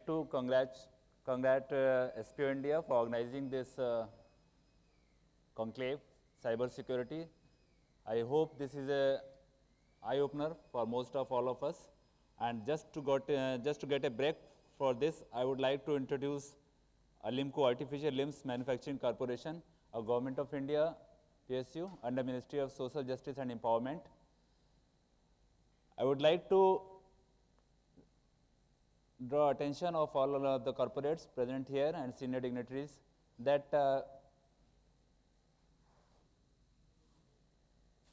to congratulate SK India for organizing this conclave, cyber security. I hope this is a eye-opener for most of all of us. And just to get a break for this, I would like to introduce ALIMCO, Artificial Limbs Manufacturing Corporation, a Government of India PSU under Ministry of Social Justice and Empowerment. I would like to draw attention of all of the corporates present here and senior dignitaries that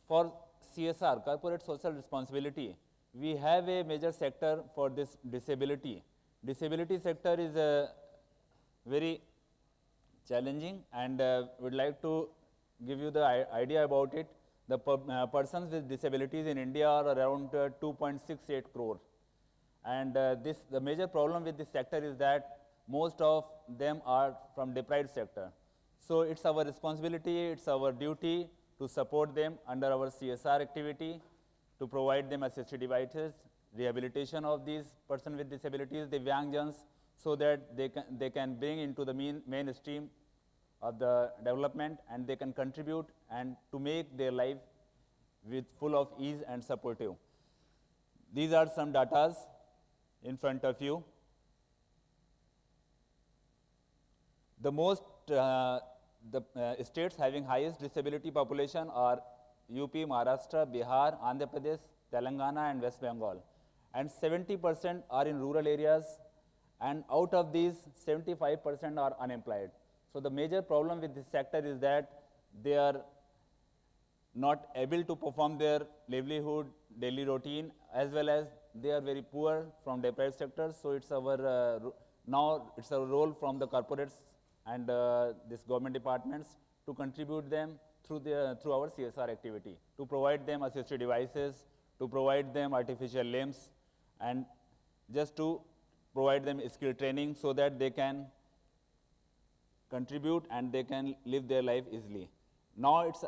for CSR, corporate social responsibility, we have a major sector for this disability. Disability sector is very challenging, and would like to give you the idea about it. The persons with disabilities in India are around 2.68 crore. And the major problem with this sector is that most of them are from deprived sector. So it's our responsibility, it's our duty to support them under our CSR activity, to provide them assistive devices, rehabilitation of these persons with disabilities, the Divyangjans, so that they can bring into the mainstream of the development, and they can contribute and to make their life with full of ease and supportive. These are some datas in front of you. The most states having highest disability population are UP, Maharashtra, Bihar, Andhra Pradesh, Telangana, and West Bengal. And 70% are in rural areas, and out of these, 75% are unemployed. So the major problem with this sector is that they are not able to perform their livelihood, daily routine, as well as they are very poor from deprived sectors. So it's our now it's our role from the corporates and this government departments to contribute them through our CSR activity, to provide them assistive devices, to provide them artificial limbs, and just to provide them skill training so that they can contribute and they can live their life easily. Now it's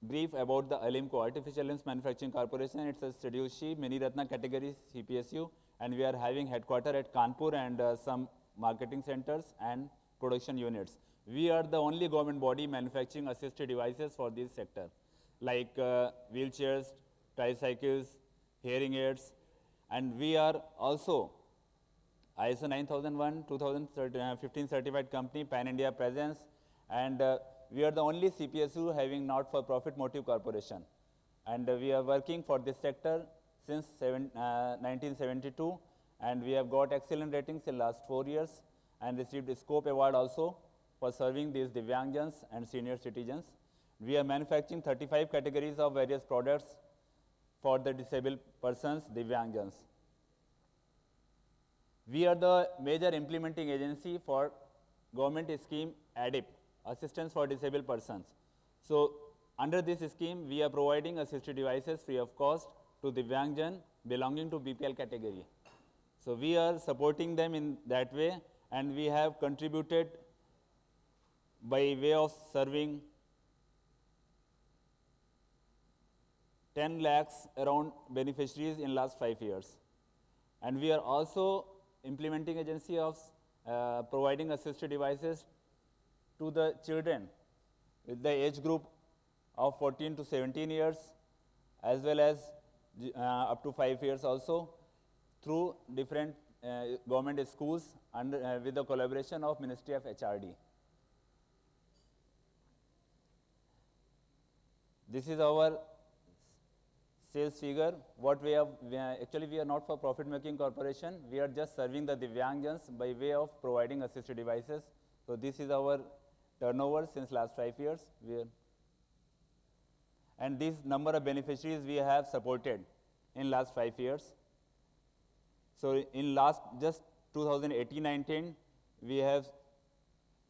brief about the ALIMCO, Artificial Limbs Manufacturing Corporation. It's a Sedushi Mini Ratna category CPSU, and we are having headquarters at Kanpur and some marketing centers and production units. We are the only government body manufacturing assistive devices for this sector, like wheelchairs, tricycles, hearing aids, and we are also ISO 9001 2015 certified company, Pan India presence, and we are the only CPSU having not-for-profit motive corporation. And we are working for this sector since 1972, and we have got excellent ratings in last 4 years and received a Scope Award also for serving these Divyangjans and senior citizens. We are manufacturing 35 categories of various products for the disabled persons, Divyangjans. We are the major implementing agency for government scheme ADIP, Assistance for Disabled Persons. So under this scheme, we are providing assistive devices free of cost to Divyangjan belonging to BPL category. So we are supporting them in that way, and we have contributed by way of serving 10 lakhs around beneficiaries in last 5 years. And we are also implementing agency of providing assistive devices to the children with the age group of 14 to 17 years, as well as up to 5 years also, through different government schools and with the collaboration of Ministry of HRD. This is our sales figure. What we have, actually we are not for profit making corporation. We are just serving the Divyangjans by way of providing assistive devices. So this is our turnover since last 5 years. And this number of beneficiaries we have supported in last 5 years. So in last just 2018-19, we have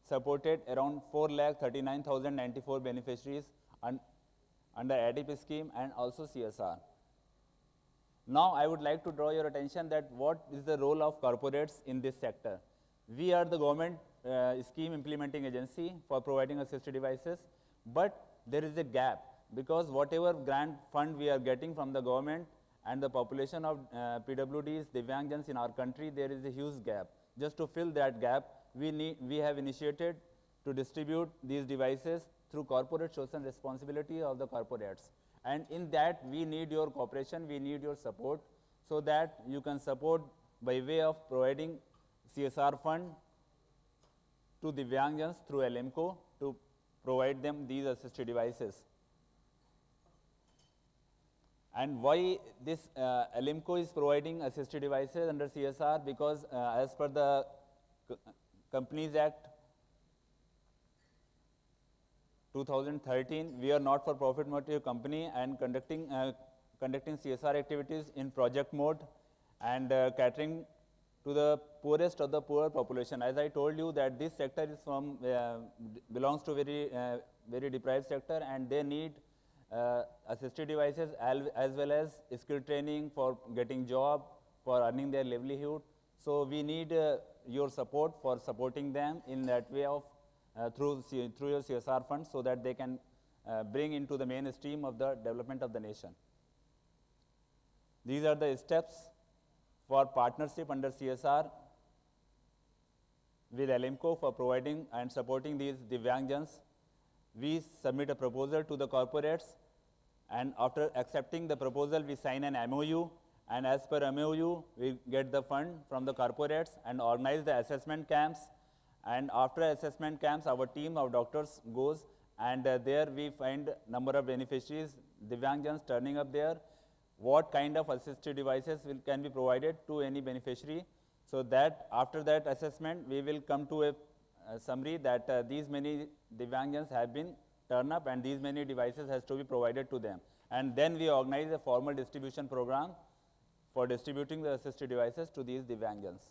supported around 4,39,094 beneficiaries under ADIP scheme and also CSR. Now I would like to draw your attention that what is the role of corporates in this sector. We are the government scheme implementing agency for providing assistive devices, but there is a gap because whatever grant fund we are getting from the government and the population of PWDs, Divyangjans in our country, there is a huge gap. Just to fill that gap, we have initiated to distribute these devices through corporate social responsibility of the corporates. And in that, we need your cooperation, we need your support, so that you can support by way of providing CSR fund to Divyangjans through ALIMCO to provide them these assistive devices. And why this ALIMCO is providing assistive devices under CSR? Because as per the Companies Act 2013, we are not for profit motive company and conducting CSR activities in project mode and catering to the poorest of the poor population. As I told you that this sector is from belongs to very deprived sector, and they need assistive devices as well as skill training for getting job, for earning their livelihood. So we need your support for supporting them in that way of through your CSR funds, so that they can bring into the mainstream of the development of the nation. These are the steps for partnership under CSR with ALIMCO for providing and supporting these Divyangjans. We submit a proposal to the corporates, and after accepting the proposal, we sign an MOU, and as per MOU, we get the fund from the corporates and organize the assessment camps. And after assessment camps, our team of doctors goes, and there we find number of beneficiaries, Divyangjans turning up there. What kind of assistive devices can be provided to any beneficiary, so that after that assessment, we will come to a summary that these many Divyangjans have been turned up and these many devices has to be provided to them. And then we organize a formal distribution program for distributing the assistive devices to these Divyangjans.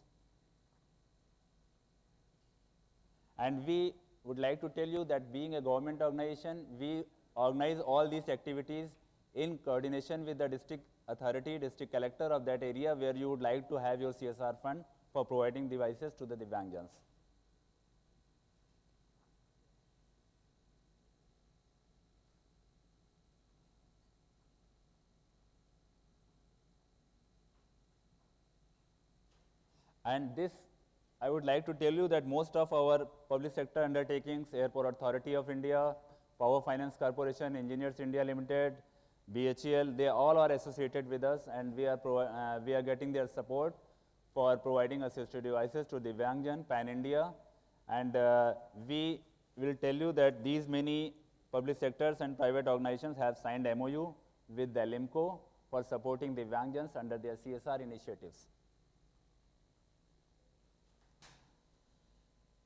And we would like to tell you that being a government organization, we organize all these activities in coordination with the district authority, district collector of that area where you would like to have your CSR fund for providing devices to the Divyangjans. And this, I would like to tell you that most of our public sector undertakings, Airport Authority of India, Power Finance Corporation, Engineers India Limited, BHEL, they all are associated with us, and we are getting their support for providing assistive devices to Divyangjan, Pan India. And we will tell you that these many public sectors and private organizations have signed MOU with the ALIMCO for supporting Divyangjans under their CSR initiatives.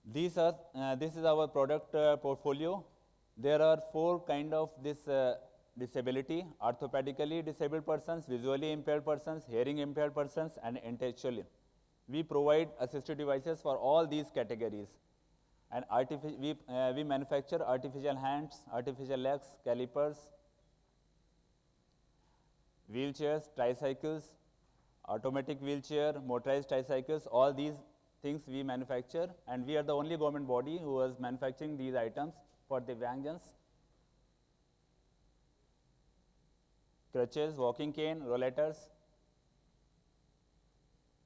This is our product portfolio. There are 4 kind of this disability: orthopedically disabled persons, visually impaired persons, hearing impaired persons, and intellectually. We provide assistive devices for all these categories. And we manufacture artificial hands, artificial legs, calipers, wheelchairs, tricycles, automatic wheelchair, motorized tricycles, all these things we manufacture, and we are the only government body who is manufacturing these items for Divyangjans. Crutches, walking cane, rollators,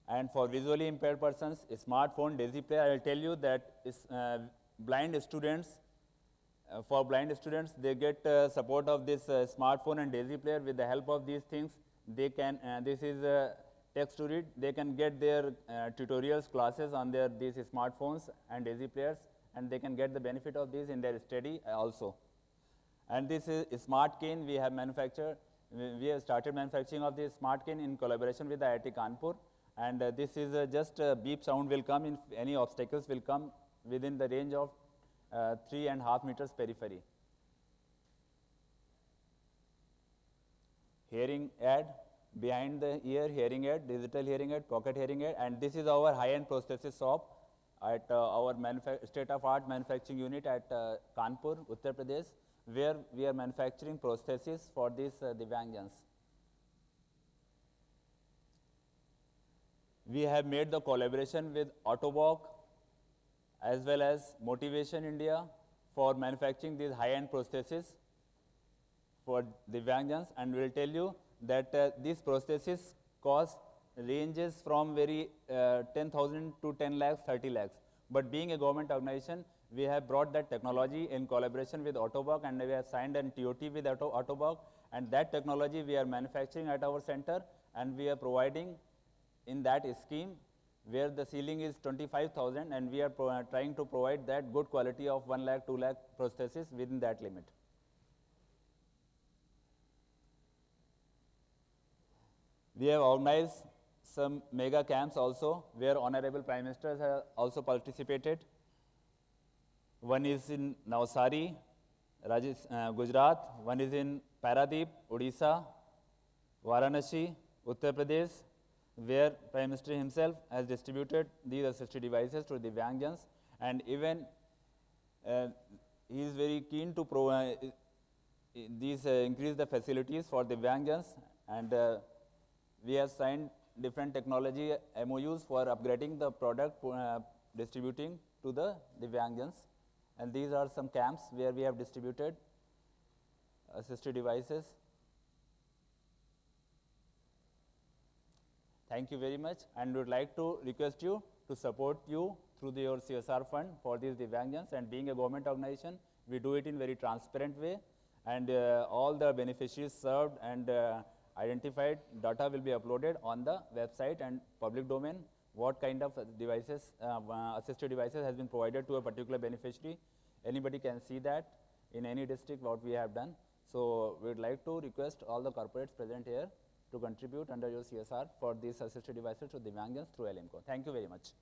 and for visually impaired persons, a smartphone, daisy player. I will tell you that blind students, for blind students, they get support of this smartphone and daisy player. With the help of these things, they can, this is text to read, they can get their tutorials, classes on these smartphones and daisy players, and they can get the benefit of this in their study also. And this is a smart cane we have manufactured. We have started manufacturing of this smart cane in collaboration with the IIT Kanpur, and this is just a beep sound will come if any obstacles will come within the range of 3.5 meters periphery. Hearing aid, behind the ear hearing aid, digital hearing aid, pocket hearing aid, and this is our high-end prosthesis shop at our state-of-art manufacturing unit at Kanpur, Uttar Pradesh, where we are manufacturing prosthesis for these Divyangjans. We have made the collaboration with Autowalk as well as Motivation India for manufacturing these high-end prosthesis for Divyangjans, and we will tell you that these prosthesis cost ranges from very 10,000 to 10 lakhs, 30 lakhs. But being a government organization, we have brought that technology in collaboration with Autobug, and we have signed an TOT with Autobug, and that technology we are manufacturing at our center, and we are providing in that scheme where the ceiling is 25,000, and we are trying to provide that good quality of 1 lakh, 2 lakh prosthesis within that limit. We have organized some mega camps also, where Honorable Prime Minister has also participated. One is in Navsari, Gujarat, one is in Paradeep, Odisha, Varanasi, Uttar Pradesh, where Prime Minister himself has distributed these assistive devices to the Divyangjans, and even he is very keen to provide increase the facilities for the Divyangjans, and we have signed different technology MOUs for upgrading the product, distributing to the Divyangjans. And these are some camps where we have distributed assistive devices. Thank you very much, and would like to request you to support you through your CSR fund for these Divyangjans. And being a government organization, we do it in very transparent way, and all the beneficiaries served and identified data will be uploaded on the website and public domain. What kind of devices, assistive devices has been provided to a particular beneficiary. Anybody can see that in any district what we have done. So we would like to request all the corporates present here to contribute under your CSR for these assistive devices to Divyangjans through ALIMCO. Thank you very much.